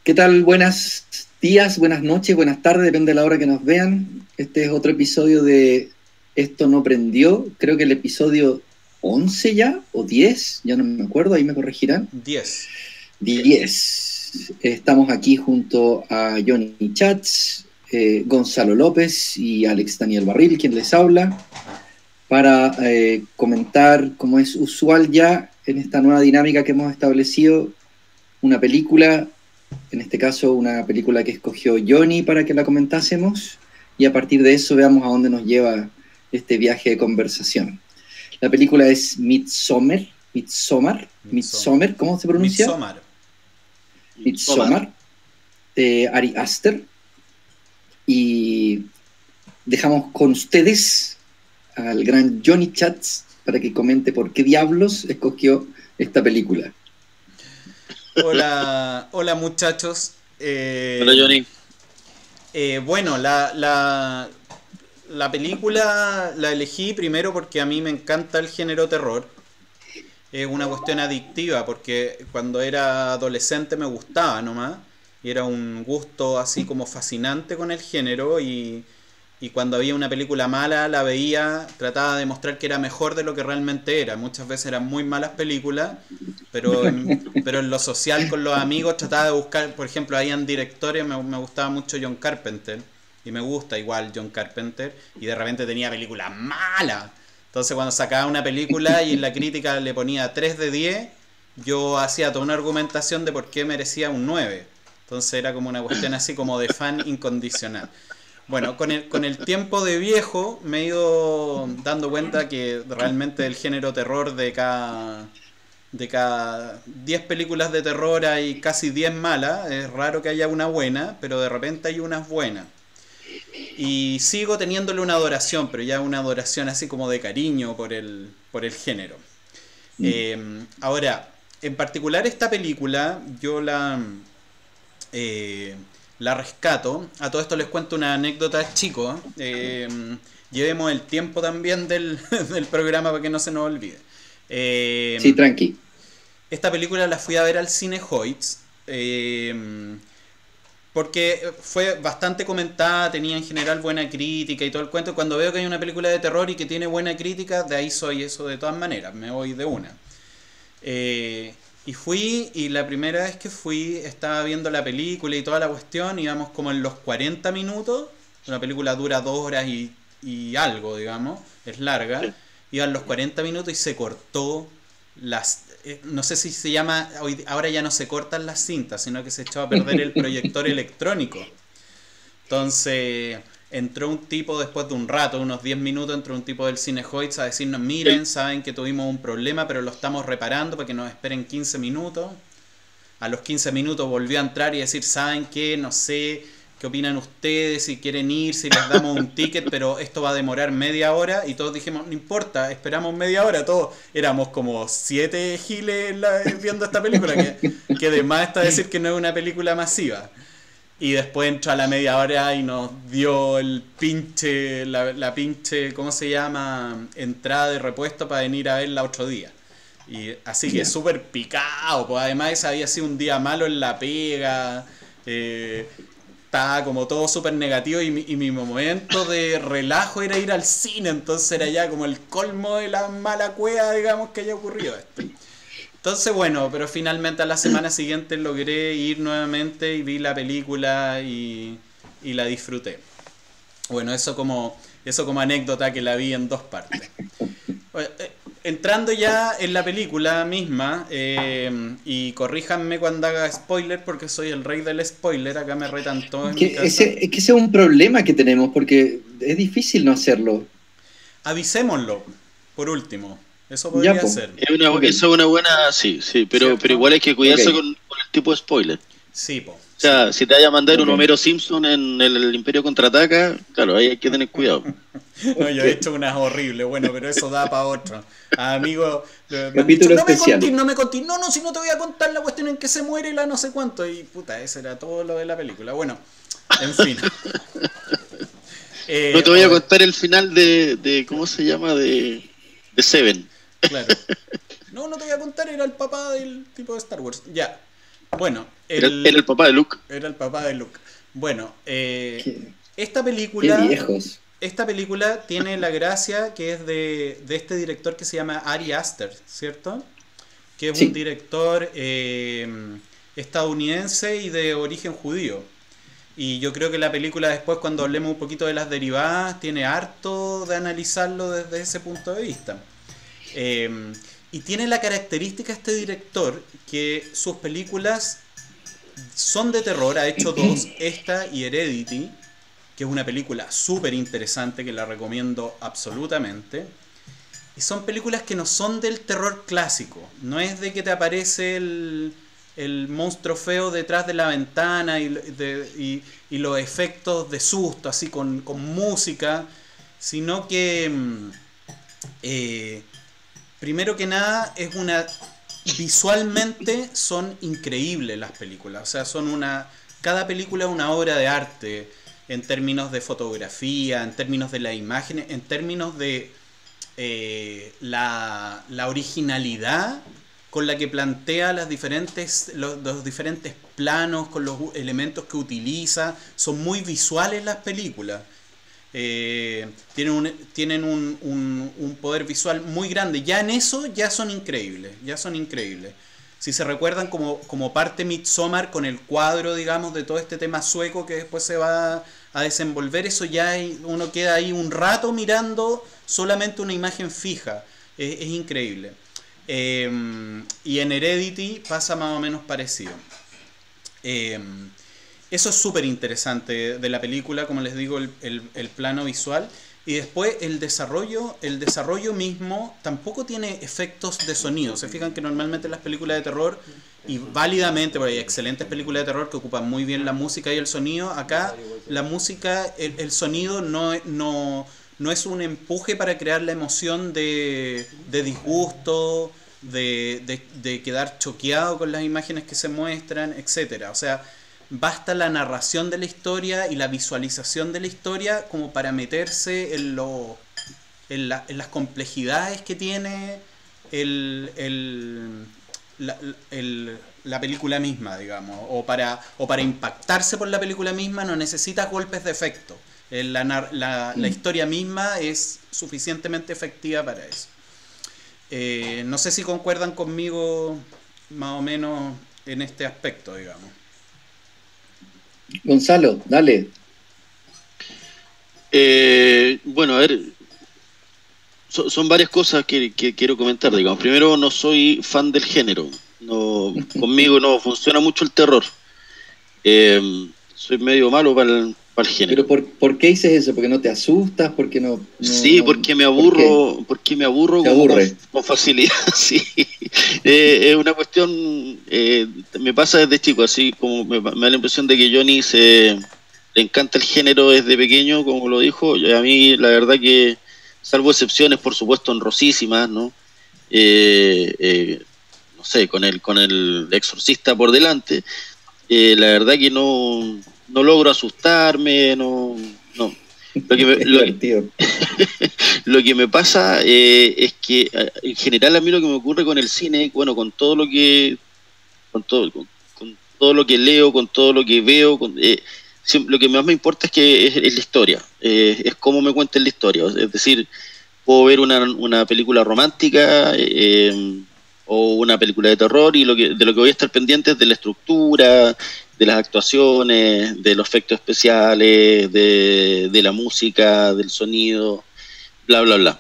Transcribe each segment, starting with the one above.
¿Qué tal? Buenos días, buenas noches, buenas tardes, depende de la hora que nos vean. Este es otro episodio de Esto no prendió, creo que el episodio 11 ya, o 10, ya no me acuerdo, ahí me corregirán. 10. 10. Estamos aquí junto a Johnny Chats, Gonzalo López y Alex Daniel Barril, quien les habla, para comentar, como es usual ya en esta nueva dinámica que hemos establecido, una película. En este caso, una película que escogió Johnny para que la comentásemos, y a partir de eso veamos a dónde nos lleva este viaje de conversación. La película es Midsommar, ¿cómo se pronuncia? Midsommar, de Ari Aster. Y dejamos con ustedes al gran Johnny Chats para que comente por qué diablos escogió esta película. Hola muchachos. Hola Johnny. Bueno, la película la elegí primero porque a mí me encanta el género terror. Es una cuestión adictiva porque cuando era adolescente me gustaba nomás. Y era un gusto así como fascinante con el género y cuando había una película mala la veía, trataba de mostrar que era mejor de lo que realmente era. Muchas veces eran muy malas películas, pero en lo social con los amigos trataba de buscar, por ejemplo, habían directores, me gustaba mucho John Carpenter, y me gusta igual John Carpenter, y de repente tenía películas malas. Entonces cuando sacaba una película y en la crítica le ponía 3 de 10, yo hacía toda una argumentación de por qué merecía un 9. Entonces era como una cuestión así como de fan incondicional. Bueno, con el tiempo de viejo me he ido dando cuenta que realmente el género terror de cada 10 películas de terror hay casi 10 malas. Es raro que haya una buena, pero de repente hay unas buenas. Y sigo teniéndole una adoración, pero ya una adoración así como de cariño por el género. Ahora, en particular esta película, yo la rescato. A todo esto les cuento una anécdota, chicos. Llevemos el tiempo también del programa para que no se nos olvide. Sí, tranqui. Esta película la fui a ver al Cine Hoyts. Porque fue bastante comentada, tenía en general buena crítica y todo el cuento. Cuando veo que hay una película de terror y que tiene buena crítica, de ahí soy eso de todas maneras. Me voy de una. Y fui, y la primera vez que fui estaba viendo la película y toda la cuestión, íbamos como en los 40 minutos, una película dura 2 horas y algo, digamos, es larga, iban los 40 minutos y se cortó no sé si se llama, ahora ya no se cortan las cintas, sino que se echó a perder el proyector electrónico. Entonces entró un tipo después de un rato, unos 10 minutos, entró un tipo del Cine Hoyts a decirnos, miren, saben que tuvimos un problema, pero lo estamos reparando para que nos esperen 15 minutos. A los 15 minutos volvió a entrar y decir, saben qué, no sé, qué opinan ustedes, si quieren ir, si les damos un ticket, pero esto va a demorar media hora. Y todos dijimos, no importa, esperamos media hora. Todos éramos como 7 giles viendo esta película, que además está decir que no es una película masiva. Y después entró a la media hora y nos dio el pinche, la pinche, ¿cómo se llama? Entrada de repuesto para venir a verla otro día. Y así que súper picado, pues además ese había sido un día malo en la pega, estaba como todo súper negativo y mi momento de relajo era ir al cine, entonces era ya como el colmo de la mala cueva, digamos, que haya ocurrido esto. Entonces bueno, pero finalmente a la semana siguiente logré ir nuevamente y vi la película y la disfruté. Bueno, eso como anécdota que la vi en 2 partes. Bueno, entrando ya en la película misma, y corríjanme cuando haga spoiler porque soy el rey del spoiler, acá me retan todos en mi casa. Es que ese es un problema que tenemos porque es difícil no hacerlo. Avisémoslo, por último. Eso podría ser. Eso es una buena, sí, pero igual hay que cuidarse con el tipo de spoiler. Sí, po. O sea, si te vaya a mandar un Homero Simpson en el Imperio Contraataca, claro, ahí hay que tener cuidado. No, yo he hecho unas horribles, bueno, pero eso da para otro. Amigo, capítulo especial. No, si no te voy a contar la cuestión en que se muere la no sé cuánto. Y puta, eso era todo lo de la película. Bueno, en fin. No te voy a contar el final de ¿cómo se llama? De Seven. Claro. No te voy a contar, era el papá del tipo de Star Wars. Ya. Bueno, Era el papá de Luke. era el papá de Luke. Bueno, esta Qué película... viejos. Esta película tiene la gracia que es de este director que se llama Ari Aster, ¿cierto? Que es Sí. un director estadounidense y de origen judío. Y yo creo que la película después, cuando hablemos un poquito de las derivadas, tiene harto de analizarlo desde ese punto de vista. Y tiene la característica este director que sus películas son de terror, ha hecho dos, esta y Heredity, que es una película súper interesante que la recomiendo absolutamente. Y son películas que no son del terror clásico. No es de que te aparece el monstruo feo detrás de la ventana y los efectos de susto, así con música, sino que primero que nada es una... Visualmente son increíbles las películas. O sea, cada película es una obra de arte en términos de fotografía, en términos de las imágenes, en términos de la originalidad con la que plantea los diferentes planos, con los elementos que utiliza. Son muy visuales las películas. Tienen un poder visual muy grande. Ya en eso ya son increíbles. Si se recuerdan como parte Midsommar con el cuadro, digamos, de todo este tema sueco que después se va a desenvolver, eso ya uno queda ahí un rato mirando solamente una imagen fija. Es increíble. Y en Heredity pasa más o menos parecido. Eso es súper interesante de la película, como les digo, el plano visual. Y después el desarrollo mismo tampoco tiene efectos de sonido. Se fijan que normalmente en las películas de terror, y válidamente, porque hay excelentes películas de terror que ocupan muy bien la música y el sonido, acá la música, el sonido no es un empuje para crear la emoción de disgusto, de quedar choqueado con las imágenes que se muestran, etcétera. O sea, basta la narración de la historia y la visualización de la historia como para meterse en las complejidades que tiene la película misma, digamos. O para impactarse por la película misma no necesitas golpes de efecto. La historia misma es suficientemente efectiva para eso. No sé si concuerdan conmigo más o menos en este aspecto, digamos. Gonzalo, dale. Bueno, a ver, son varias cosas que quiero comentar, digamos. Primero, no soy fan del género. No, conmigo no funciona mucho el terror. Soy medio malo para el género. ¿Pero por qué dices eso? ¿Porque no te asustas? ¿Porque no Sí, porque me aburro, con facilidad, sí. Es una cuestión, me pasa desde chico, así como me da la impresión de que Johnny le encanta el género desde pequeño, como lo dijo. A mí la verdad que, salvo excepciones, por supuesto, honrosísimas, ¿no? No sé, con el Exorcista por delante, la verdad que no logro asustarme, no. Lo que me pasa es que en general a mí lo que me ocurre con el cine, bueno, con todo lo que leo, con todo lo que veo, lo que más me importa es que es la historia, es cómo me cuenten la historia. Es decir, puedo ver una película romántica o una película de terror, y de lo que voy a estar pendiente es de la estructura, de las actuaciones, de los efectos especiales, de la música, del sonido, bla, bla, bla.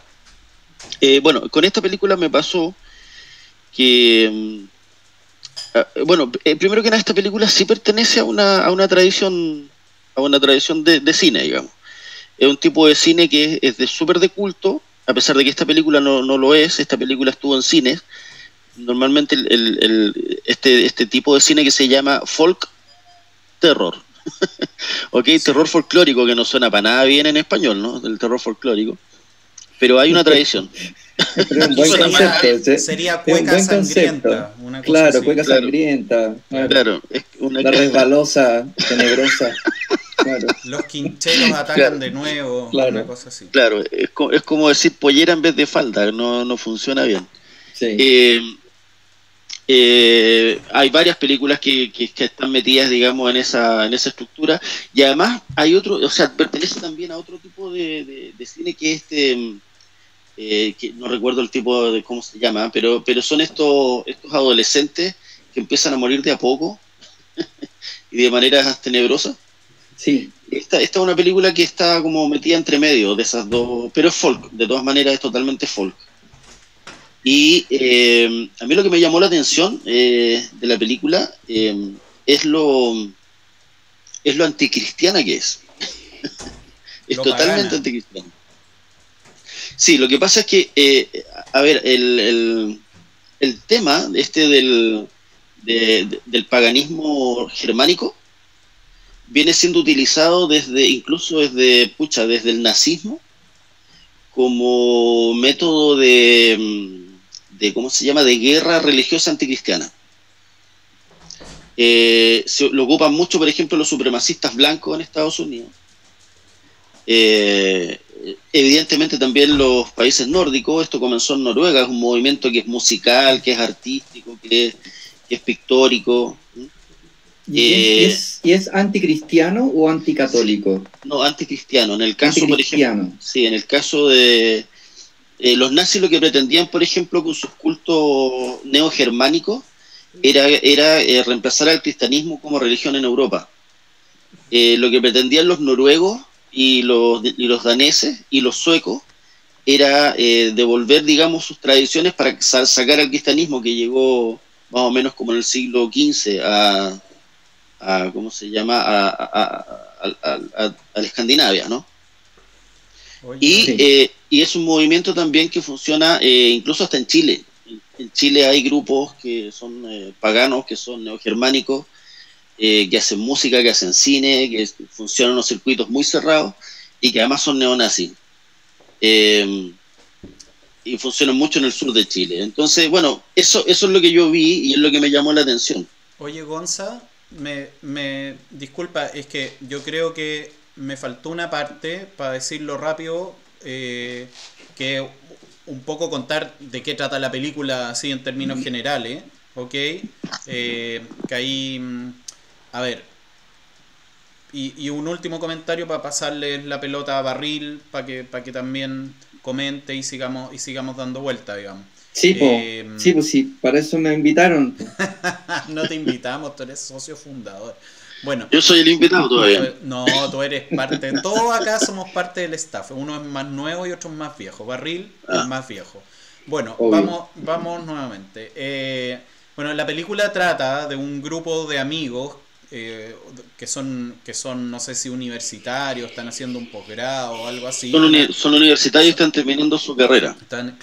Bueno, con esta película me pasó que, primero que nada, esta película sí pertenece a una tradición de cine, digamos. Es un tipo de cine que es súper de culto, a pesar de que esta película no lo es. Esta película estuvo en cines. Normalmente este tipo de cine que se llama folk terror. Ok, sí. Terror folclórico, que no suena para nada bien en español, ¿no? El terror folclórico. Pero hay una tradición. Pero un buen concepto. Sería cueca sangrienta. Claro, cueca sangrienta. Claro. La resbalosa, tenebrosa. Claro. Los quincheros atacan de nuevo. Claro. Una cosa así. Claro, es como decir pollera en vez de falda. No funciona bien. Sí. Hay varias películas que están metidas, digamos, en esa estructura, y además hay otro, o sea, pertenece también a otro tipo de cine que es que no recuerdo el tipo de cómo se llama, pero son estos adolescentes que empiezan a morir de a poco y de maneras tenebrosas. Sí. Esta es una película que está como metida entre medio de esas dos, pero es folk, de todas maneras es totalmente folk. Y a mí lo que me llamó la atención de la película es lo anticristiana que es. Es Lo totalmente pagana. anticristiana. Sí, lo que pasa es que, a ver, el tema del paganismo germánico viene siendo utilizado incluso desde el nazismo, como método ¿cómo se llama?, de guerra religiosa anticristiana. Lo ocupan mucho, por ejemplo, los supremacistas blancos en Estados Unidos. Evidentemente también los países nórdicos. Esto comenzó en Noruega, es un movimiento que es musical, que es artístico, que es pictórico. ¿Y es anticristiano o anticatólico? No, anticristiano. En el caso, por ejemplo, sí, en el caso de los nazis, lo que pretendían, por ejemplo, con sus cultos neogermánicos, era reemplazar al cristianismo como religión en Europa. Lo que pretendían los noruegos y los daneses y los suecos era devolver, digamos, sus tradiciones para sacar al cristianismo, que llegó más o menos como en el siglo XV a ¿cómo se llama?, a la Escandinavia, ¿no? Oye, Y es un movimiento también que funciona incluso hasta en Chile. En Chile hay grupos que son paganos, que son neogermánicos, que hacen música, que hacen cine, que funcionan en unos circuitos muy cerrados y que además son neonazis. Y funcionan mucho en el sur de Chile. Entonces, bueno, eso es lo que yo vi y es lo que me llamó la atención. oye, Gonza, me disculpa, es que yo creo que me faltó una parte para decirlo rápido, que un poco contar de qué trata la película así en términos generales, ¿ok? Que ahí, a ver, y un último comentario para pasarle la pelota a Barril, para que también comente y sigamos dando vuelta, digamos. Sí, pues sí, para eso me invitaron. No te invitamos, tú eres socio fundador. Bueno, Yo soy el invitado todavía. no, tú eres parte. Todos acá somos parte del staff. Uno es más nuevo y otro es más viejo. Barril es más viejo. Bueno, vamos nuevamente. Bueno, la película trata de un grupo de amigos que son, no sé si universitarios, están haciendo un posgrado o algo así. Son universitarios y están terminando su carrera. Están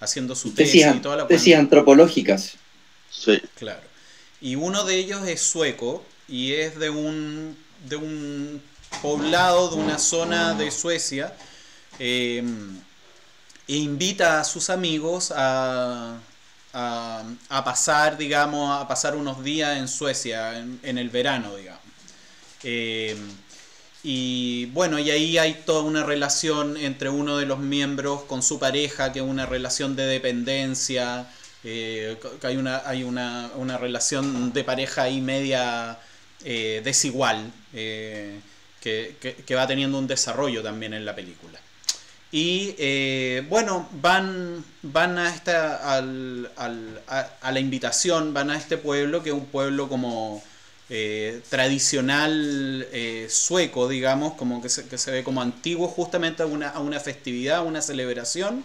haciendo su tesis y toda la tesis antropológicas. Sí. Claro. Y uno de ellos es sueco y es de un poblado, de una zona de Suecia, e invita a sus amigos a pasar, digamos, a pasar unos días en Suecia, en el verano, digamos. Y bueno, y ahí hay toda una relación entre uno de los miembros con su pareja, que es una relación de dependencia, que hay una relación de pareja ahí media desigual, que va teniendo un desarrollo también en la película. Y bueno, van a la invitación, van a este pueblo, que es un pueblo como tradicional sueco, digamos, como que se ve como antiguo, justamente a una festividad, a una celebración.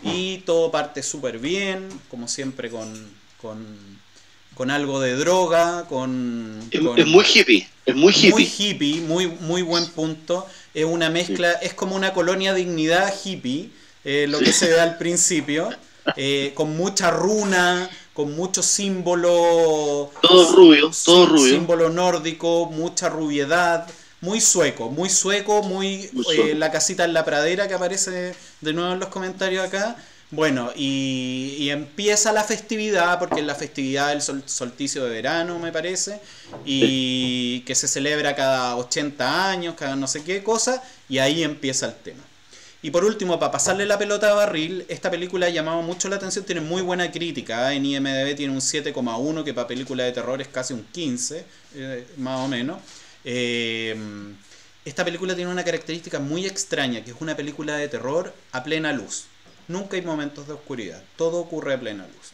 Y todo parte súper bien, como siempre con algo de droga, es muy hippie, es muy hippie. Muy hippie, muy buen punto. Es una mezcla, es como una colonia dignidad hippie, lo que se ve al principio, con mucha runa, con mucho símbolo. Todo rubio. Símbolo nórdico, mucha rubiedad. Muy sueco, la casita en la pradera que aparece de nuevo en los comentarios acá. Bueno, y empieza la festividad, porque es la festividad del solsticio de verano, me parece, y que se celebra cada 80 años, cada no sé qué cosa, y ahí empieza el tema. Y por último, para pasarle la pelota a Barril, esta película ha llamado mucho la atención, tiene muy buena crítica. En IMDb tiene un 7,1, que para película de terror es casi un 15, más o menos. Esta película tiene una característica muy extraña, que es una película de terror a plena luz. Nunca hay momentos de oscuridad, todo ocurre a plena luz.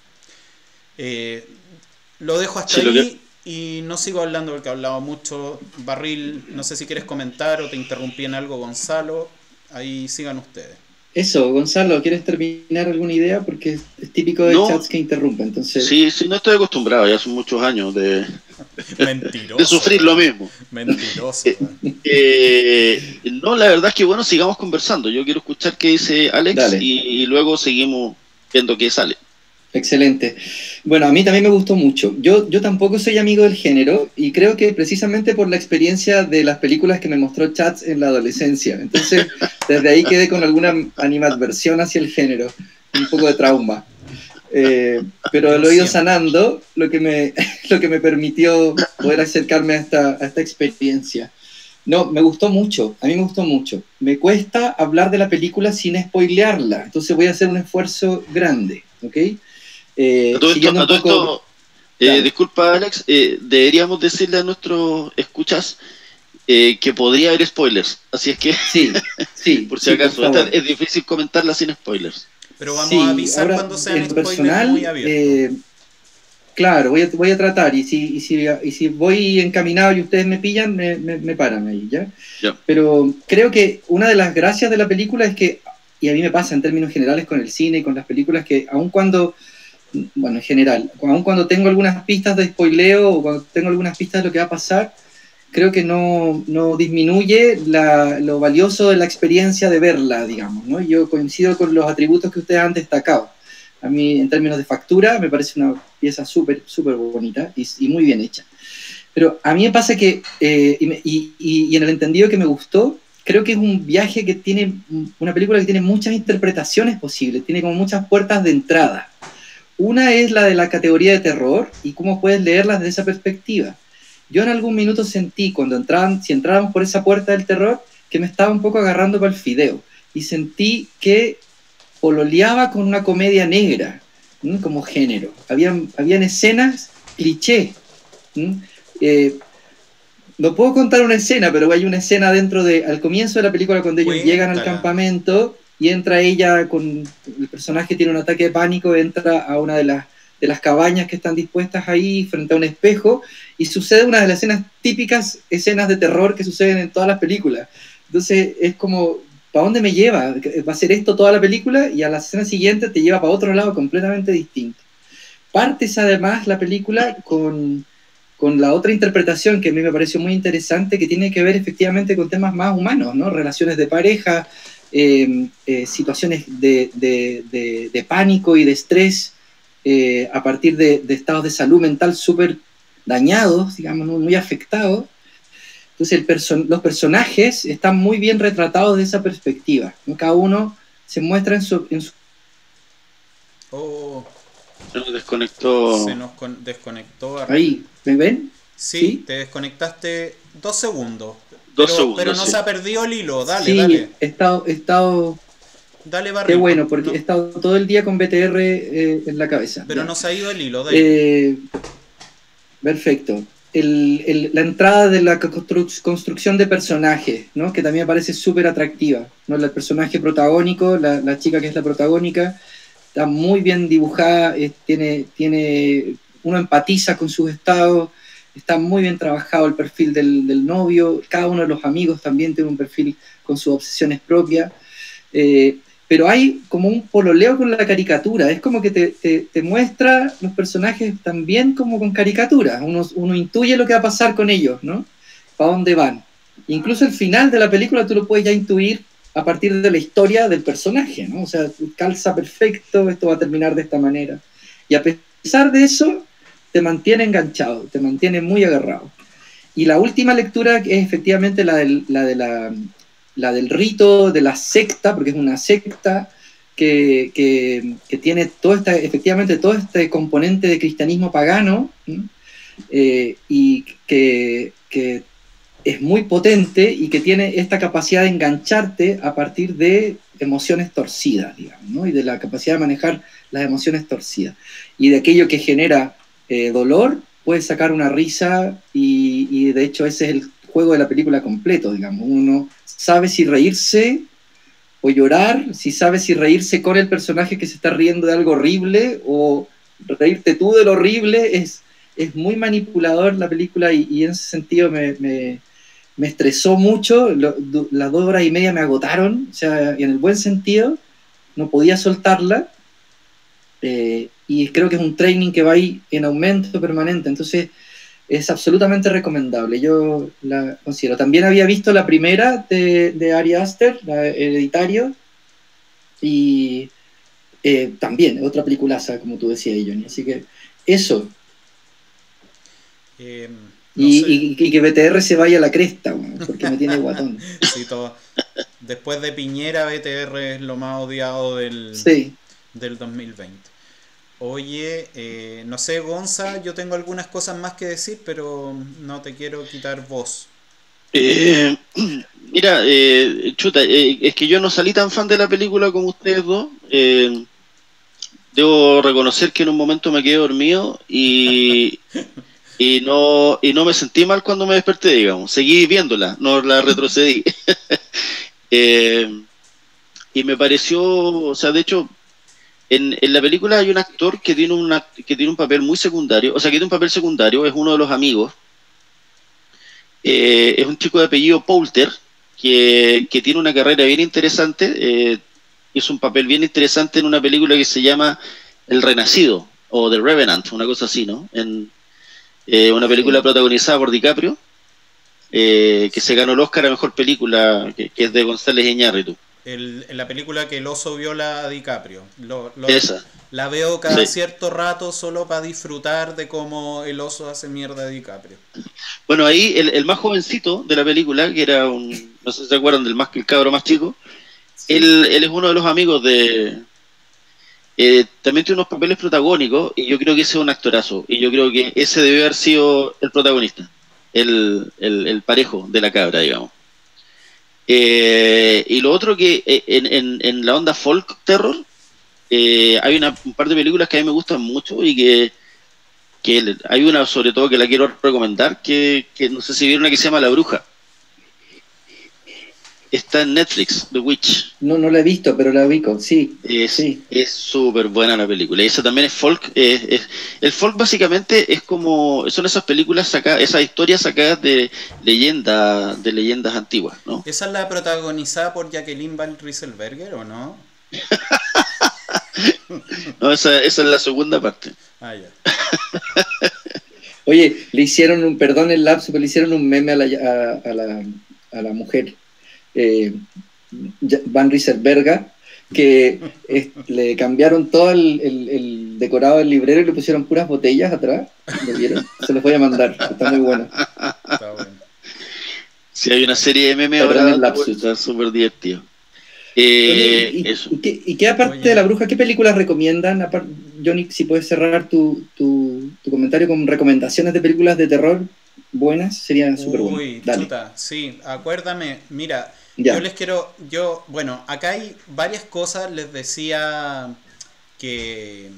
Lo dejo hasta ahí y no sigo hablando porque he hablado mucho. Barril, no sé si quieres comentar o te interrumpí en algo, Gonzalo. Ahí sigan ustedes. Eso, Gonzalo, ¿quieres terminar alguna idea? Porque es típico de chats que interrumpen. Entonces... Sí, no estoy acostumbrado, ya son muchos años de sufrir lo mismo. Mentiroso. No, la verdad es que bueno, sigamos conversando. Yo quiero escuchar qué dice Alex y luego seguimos viendo qué sale. Excelente. Bueno, a mí también me gustó mucho. Yo tampoco soy amigo del género y creo que precisamente por la experiencia de las películas que me mostró Chats en la adolescencia. Entonces, desde ahí quedé con alguna animadversión hacia el género, un poco de trauma. Pero lo he ido sanando, lo que me permitió poder acercarme a esta experiencia. No, me gustó mucho, a mí me gustó mucho. Me cuesta hablar de la película sin spoilearla, entonces voy a hacer un esfuerzo grande, ¿ok? Disculpa Alex, deberíamos decirle a nuestros escuchas que podría haber spoilers, así es que sí, por si acaso es difícil comentarla sin spoilers, pero vamos a avisar cuando sean spoilers personal, muy abiertos. Claro, voy a tratar y si voy encaminado y ustedes me pillan, me paran ahí, ¿ya? Pero creo que una de las gracias de la película es que, y a mí me pasa en términos generales con el cine y con las películas, que aun cuando en general, aun cuando tengo algunas pistas de spoileo o cuando tengo algunas pistas de lo que va a pasar, creo que no disminuye lo valioso de la experiencia de verla, digamos, ¿no? Yo coincido con los atributos que ustedes han destacado. A mí, en términos de factura, me parece una pieza súper bonita y muy bien hecha. Pero a mí me pasa que, y en el entendido que me gustó, creo que es un viaje que tiene, una película que tiene muchas interpretaciones posibles, tiene como muchas puertas de entrada. Una es la de la categoría de terror y cómo puedes leerlas desde esa perspectiva. Yo en algún minuto sentí, si entrábamos por esa puerta del terror, que me estaba un poco agarrando para el fideo. Y sentí que pololeaba con una comedia negra, como género. Habían escenas cliché. No puedo contar una escena, pero hay una escena al comienzo de la película cuando ellos llegan al campamento y entra ella el personaje tiene un ataque de pánico, entra a una de las cabañas que están dispuestas ahí frente a un espejo y sucede una de las típicas escenas de terror que suceden en todas las películas. Entonces es como, ¿para dónde me lleva? ¿Va a ser esto toda la película? Y a la escena siguiente te lleva para otro lado completamente distinto. Partes además la película con la otra interpretación que a mí me pareció muy interesante, que tiene que ver efectivamente con temas más humanos, ¿no? Relaciones de pareja, situaciones de pánico y de estrés a partir de estados de salud mental súper dañados, digamos, ¿no? Muy afectados. Entonces los personajes están muy bien retratados de esa perspectiva, ¿no? Cada uno se muestra en su... Se nos desconectó. Desconectó. Ahí, ¿me ven? Sí, te desconectaste 2 segundos. Pero no sí. Se ha perdido el hilo, dale, sí, dale. He estado... Dale, Barry. Qué bueno, porque he estado todo el día con BTR en la cabeza. Pero ya. No se ha ido el hilo, dale. Perfecto. La entrada de la construcción de personajes, ¿no? Que también me parece súper atractiva, ¿no? El personaje protagónico, la chica que es la protagónica, está muy bien dibujada, uno empatiza con sus estados, está muy bien trabajado el perfil del novio, cada uno de los amigos también tiene un perfil con sus obsesiones propias, pero hay como un pololeo con la caricatura, es como que te muestra los personajes también como con caricaturas, uno intuye lo que va a pasar con ellos, ¿no? Para dónde van. Incluso el final de la película tú lo puedes ya intuir a partir de la historia del personaje, ¿no? O sea, calza perfecto, esto va a terminar de esta manera. Y a pesar de eso, te mantiene enganchado, te mantiene muy agarrado. Y la última lectura es efectivamente la del rito de la secta, porque es una secta que tiene efectivamente todo este componente de cristianismo pagano, y que es muy potente y que tiene esta capacidad de engancharte a partir de emociones torcidas, digamos, ¿no? Y de la capacidad de manejar las emociones torcidas. Y de aquello que genera dolor, puedes sacar una risa y de hecho ese es el juego de la película completo, digamos. Uno sabe si reírse o llorar, si sabe si reírse con el personaje que se está riendo de algo horrible o reírte tú de lo horrible. Es muy manipulador la película y en ese sentido me estresó mucho. Las 2 horas y media me agotaron, o sea, en el buen sentido, no podía soltarla. Y creo que es un training que va ahí en aumento permanente, entonces es absolutamente recomendable. Yo la considero. También había visto la primera de Ari Aster, la Hereditario, y también otra peliculaza, como tú decías, Johnny. Así que eso. Y que BTR se vaya a la cresta, bueno, porque me tiene guatón. Sí, todo. Después de Piñera, BTR es lo más odiado del 2020. Oye, no sé, Gonza, yo tengo algunas cosas más que decir, pero no te quiero quitar voz. Mira, chuta, es que yo no salí tan fan de la película como ustedes dos. Debo reconocer que en un momento me quedé dormido y no me sentí mal cuando me desperté, digamos. Seguí viéndola, no la retrocedí. Y me pareció, o sea, de hecho, en la película hay un actor que tiene un papel muy secundario, o sea, que tiene un papel secundario, es uno de los amigos. Es un chico de apellido Poulter, que tiene una carrera bien interesante. Hizo un papel bien interesante en una película que se llama El Renacido, o The Revenant, una cosa así, ¿no? Una película protagonizada por DiCaprio, que se ganó el Oscar a Mejor Película, que es de González Iñárritu. La película que el oso viola a DiCaprio. Esa. La veo cada cierto rato solo para disfrutar de cómo el oso hace mierda a DiCaprio. Bueno, ahí el más jovencito de la película, que era no sé si se acuerdan el cabro más chico, él es uno de los amigos de... también tiene unos papeles protagónicos y yo creo que ese es un actorazo y yo creo que ese debe haber sido el protagonista, el parejo de la cabra, digamos. Y lo otro que en la onda folk terror hay un par de películas que a mí me gustan mucho y que hay una sobre todo que la quiero recomendar, que no sé si vieron, una que se llama La Bruja. Está en Netflix, The Witch. No la he visto, pero la ubico, sí. Es súper buena la película. Y esa también es folk. El folk básicamente es como... Son esas películas sacadas, esas historias sacadas de leyendas antiguas, ¿no? ¿Esa es la protagonizada por Jacqueline Van Rieselbergher o no? No, esa es la segunda parte. Ah, ya. Oye, le hicieron perdón el lapso, pero le hicieron un meme a la mujer. Van Rieselbergher, que le cambiaron todo el decorado del librero y le pusieron puras botellas atrás. ¿Lo vieron? Se los voy a mandar, está muy bueno. Está bueno. Sí, hay una serie de memes ahora, está súper divertido. Oye, eso. ¿Y qué aparte de La Bruja, qué películas recomiendan? Johnny, si puedes cerrar tu comentario con recomendaciones de películas de terror buenas, sería súper bueno. Uy, dale. chuta, sí, acuérdame, mira, ya. Bueno, acá hay varias cosas, les decía que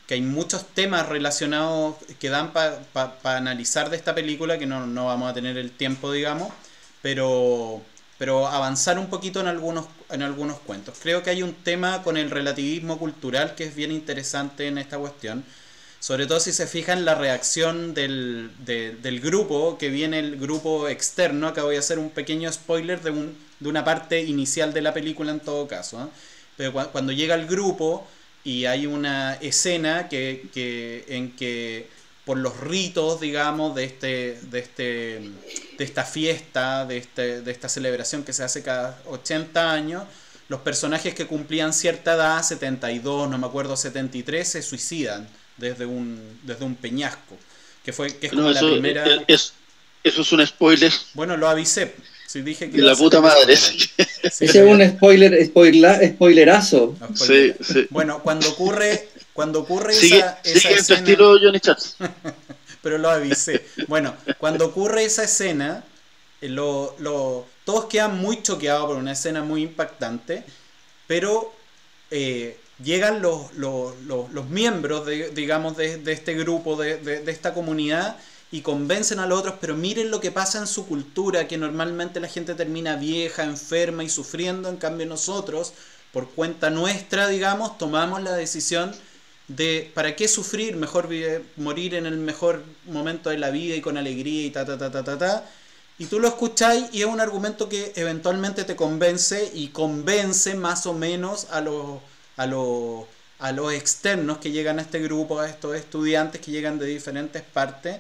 hay muchos temas relacionados que dan para analizar de esta película, que no vamos a tener el tiempo, digamos, pero avanzar un poquito en algunos cuentos. Creo que hay un tema con el relativismo cultural que es bien interesante en esta cuestión. Sobre todo si se fijan la reacción del grupo, que viene el grupo externo. Acá voy a hacer un pequeño spoiler de una parte inicial de la película en todo caso, ¿eh? Pero cuando llega el grupo y hay una escena en que por los ritos, digamos, de esta fiesta, de esta celebración que se hace cada 80 años, los personajes que cumplían cierta edad, 72, no me acuerdo, 73, se suicidan desde un peñasco, que es como la primera... Eso es un spoiler. Bueno, lo avisé. Si dije que la puta madre. Sí, ese es un spoilerazo. Sí. Bueno, cuando ocurre sigue esa tu escena... estilo Johnny Chats. pero lo avisé. Bueno, cuando ocurre esa escena, todos quedan muy choqueados por una escena muy impactante, pero llegan los miembros digamos, de este grupo, de esta comunidad, y convencen a los otros, pero miren lo que pasa en su cultura, que normalmente la gente termina vieja, enferma y sufriendo, en cambio nosotros, por cuenta nuestra, digamos, tomamos la decisión de ¿para qué sufrir? Mejor morir en el mejor momento de la vida y con alegría y ta ta ta ta ta ta. Y tú lo escucháis y es un argumento que eventualmente te convence y convence más o menos a los externos que llegan a este grupo, a estos estudiantes que llegan de diferentes partes,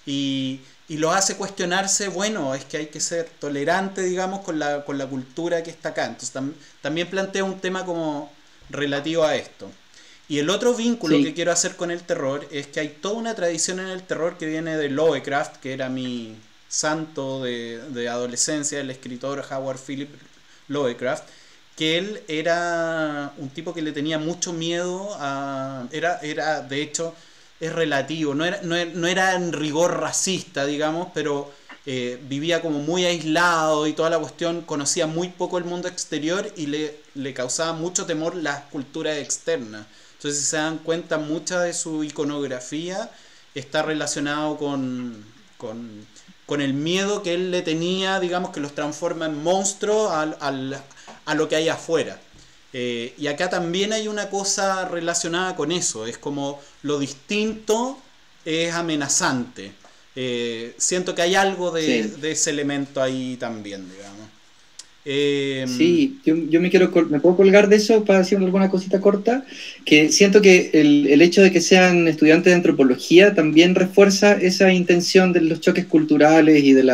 y los hace cuestionarse, bueno, es que hay que ser tolerante, digamos, con la cultura que está acá. Entonces también plantea un tema como relativo a esto. Y el otro vínculo que quiero hacer con el terror es que hay toda una tradición en el terror que viene de Lovecraft, que era mi santo de adolescencia, el escritor Howard Phillips Lovecraft, que él era un tipo que le tenía mucho miedo era de hecho, es relativo, no era en rigor racista, digamos, pero vivía como muy aislado y toda la cuestión, conocía muy poco el mundo exterior y le causaba mucho temor las culturas externas. Entonces, si se dan cuenta, mucha de su iconografía está relacionado con el miedo que él le tenía, digamos, que los transforma en monstruos a lo que hay afuera. Y acá también hay una cosa relacionada con eso, es como lo distinto es amenazante. Siento que hay algo de ese elemento ahí también, digamos. Sí, yo me puedo colgar de eso para decir alguna cosita corta, que siento que el hecho de que sean estudiantes de antropología también refuerza esa intención de los choques culturales y del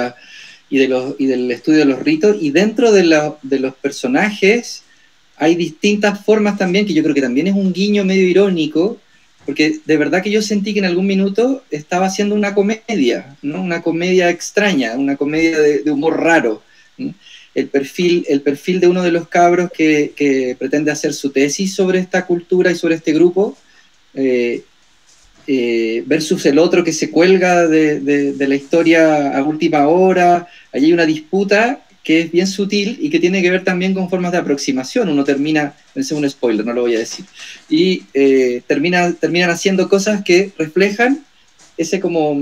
estudio de los ritos, y dentro de los personajes hay distintas formas también, que yo creo que también es un guiño medio irónico, porque de verdad que yo sentí que en algún minuto estaba haciendo una comedia, ¿no? Una comedia extraña, una comedia de humor raro, ¿no? El perfil de uno de los cabros que pretende hacer su tesis sobre esta cultura y sobre este grupo, versus el otro que se cuelga de la historia a última hora. Allí hay una disputa que es bien sutil y que tiene que ver también con formas de aproximación. Uno termina, es un spoiler, no lo voy a decir, y terminan haciendo cosas que reflejan ese como,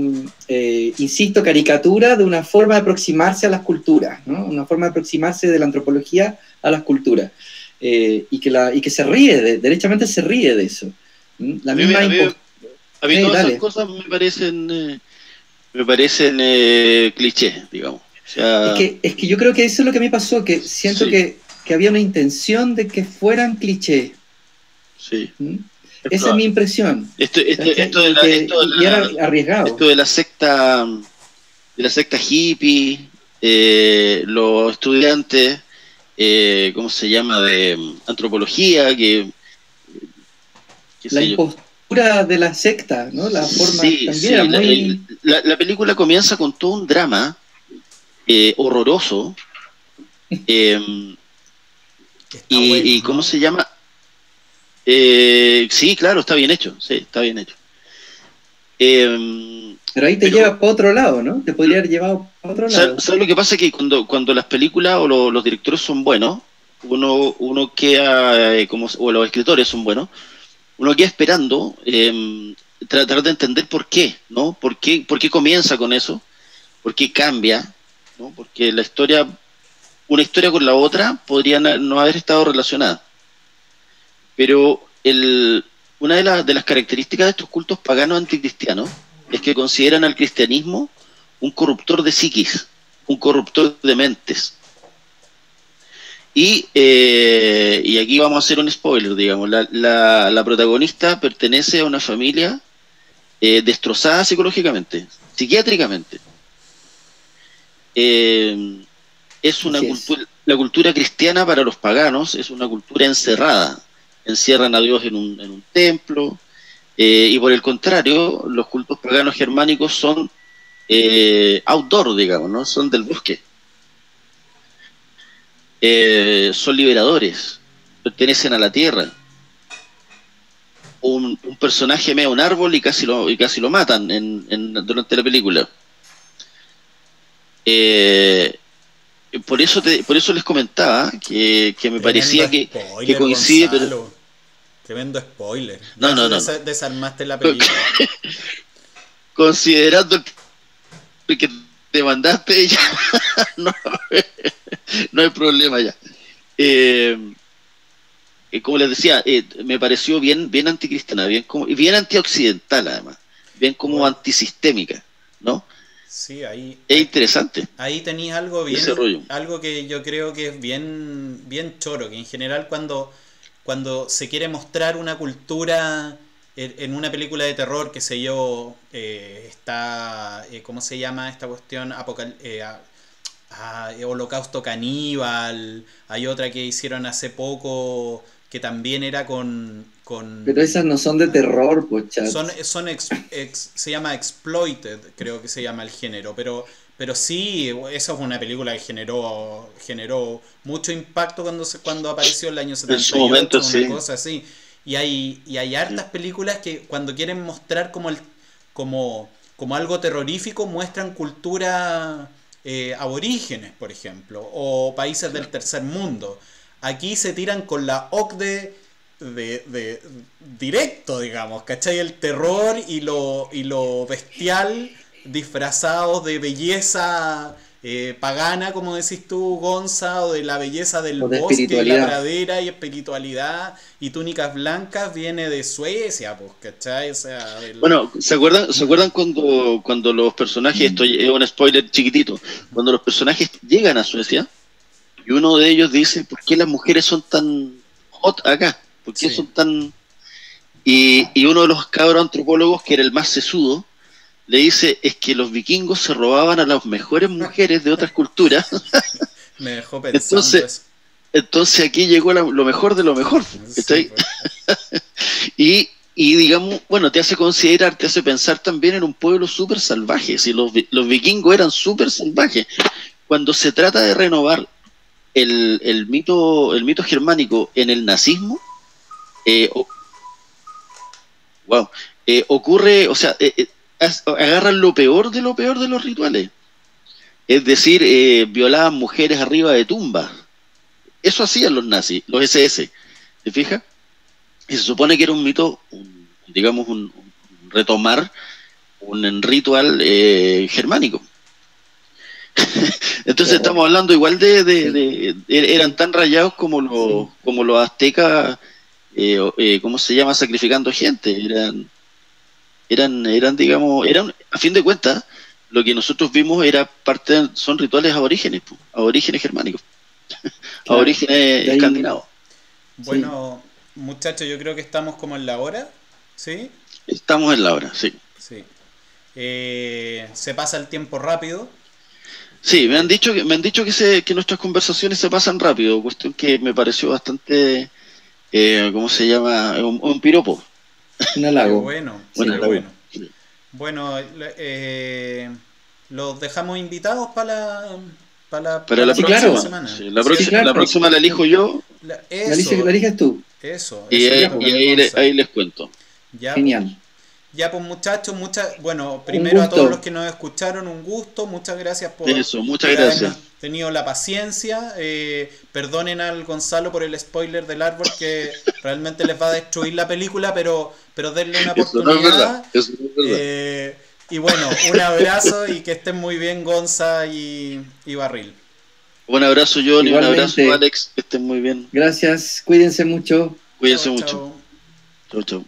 insisto, caricatura de una forma de aproximarse a las culturas, ¿no? Una forma de aproximarse de la antropología a las culturas, y que se ríe, derechamente se ríe de eso. La misma a mí todas esas cosas me parecen clichés, digamos. O sea, es que yo creo que eso es lo que me pasó, que siento que había una intención de que fueran clichés. Sí. Esa es mi impresión. Esto y era arriesgado. Esto de la secta hippie, los estudiantes, ¿cómo se llama? De antropología, la impostura de la secta, ¿no? La forma también muy... la película comienza con todo un drama horroroso, y ¿cómo se llama? Sí, claro, está bien hecho. Sí, está bien hecho. Pero ahí te lleva para otro lado, ¿no? Te podría haber llevado para otro lado. ¿Sabes lo que pasa? Que cuando las películas o los directores son buenos, uno queda, o los escritores son buenos, uno queda esperando tratar de entender por qué, ¿no? ¿Por qué comienza con eso? ¿Por qué cambia? ¿No? Porque una historia con la otra podría no haber estado relacionada. Pero una de las características de estos cultos paganos anticristianos es que consideran al cristianismo un corruptor de psiquis, un corruptor de mentes. Y aquí vamos a hacer un spoiler, digamos. La protagonista pertenece a una familia destrozada psicológicamente, psiquiátricamente. Es una cultura, la cultura cristiana para los paganos es una cultura encerrada. Encierran a Dios en un templo, y por el contrario, los cultos paganos germánicos son outdoor, digamos, ¿no? Son del bosque. Son liberadores, pertenecen a la tierra. un personaje mea un árbol y casi lo matan durante la película. Por eso les comentaba que me parecía que coincide, Gonzalo. Tremendo spoiler. No. Desarmaste la película. Considerando el que te mandaste, ya no hay problema ya. Como les decía, me pareció bien anticristiana, bien antioccidental además, bien como antisistémica, ¿no? Sí, ahí es interesante. Ahí tenéis algo que yo creo que es bien choro, que en general cuando se quiere mostrar una cultura en una película de terror, qué sé yo, está, ¿cómo se llama esta cuestión? Holocausto Caníbal, hay otra que hicieron hace poco que también era con pero esas no son de terror, pues, chat. Se llama Exploited, creo que se llama el género, pero sí, esa es una película que generó mucho impacto cuando apareció en el año 78, en su momento, una sí. Cosa así. Y hay hartas películas que cuando quieren mostrar como algo terrorífico muestran cultura aborígenes, por ejemplo, o países del tercer mundo. Aquí se tiran con la OCDE de directo, digamos, ¿cachai? El terror y lo bestial disfrazados de belleza pagana, como decís tú, Gonza, o de la belleza del bosque y la pradera y espiritualidad y túnicas blancas, viene de Suecia, pues, ¿cachai? O sea, Bueno, ¿se acuerdan cuando los personajes, esto es un spoiler chiquitito, cuando los personajes llegan a Suecia y uno de ellos dice, ¿por qué las mujeres son tan hot acá? ¿Por qué son tan...? Y uno de los cabros antropólogos, que era el más sesudo, le dice, es que los vikingos se robaban a las mejores mujeres de otras culturas. Me dejó pensando entonces aquí llegó lo mejor de lo mejor. Sí, pues. y digamos, bueno, te hace considerar, te hace pensar también en un pueblo súper salvaje. Si los vikingos eran súper salvajes. Cuando se trata de renovar el mito germánico en el nazismo, ocurre, o sea, agarran lo peor de los rituales. Es decir, violaban mujeres arriba de tumbas. Eso hacían los nazis, los SS. ¿Te fijas? Y se supone que era un mito, digamos, un retomar un ritual germánico. Entonces estamos hablando igual eran tan rayados como los aztecas, ¿cómo se llama? Sacrificando gente. Digamos, a fin de cuentas, lo que nosotros vimos son rituales aborígenes germánicos, claro. Aborígenes escandinavos. Bueno, muchachos, yo creo que estamos como en la hora, ¿sí? Estamos en la hora, sí. Se pasa el tiempo rápido. Sí, me han dicho que nuestras conversaciones se pasan rápido, cuestión que me pareció bastante, ¿cómo se llama? Un piropo. Un halago. Bueno. Bueno, los dejamos invitados para la próxima semana. Sí, la próxima la elijo yo. La eliges tú. Eso. Y ahí les cuento. Ya, genial. Ya, pues muchachos, primero a todos los que nos escucharon, un gusto, muchas gracias por habernos tenido la paciencia. Perdonen al Gonzalo por el spoiler del árbol, que realmente les va a destruir la película, pero denle una oportunidad. Eso no es verdad. Y bueno, un abrazo y que estén muy bien, Gonza y Barril. Un abrazo, Johnny, un abrazo, Alex, que estén muy bien. Gracias, cuídense mucho. Cuídense mucho. Chau. Chau.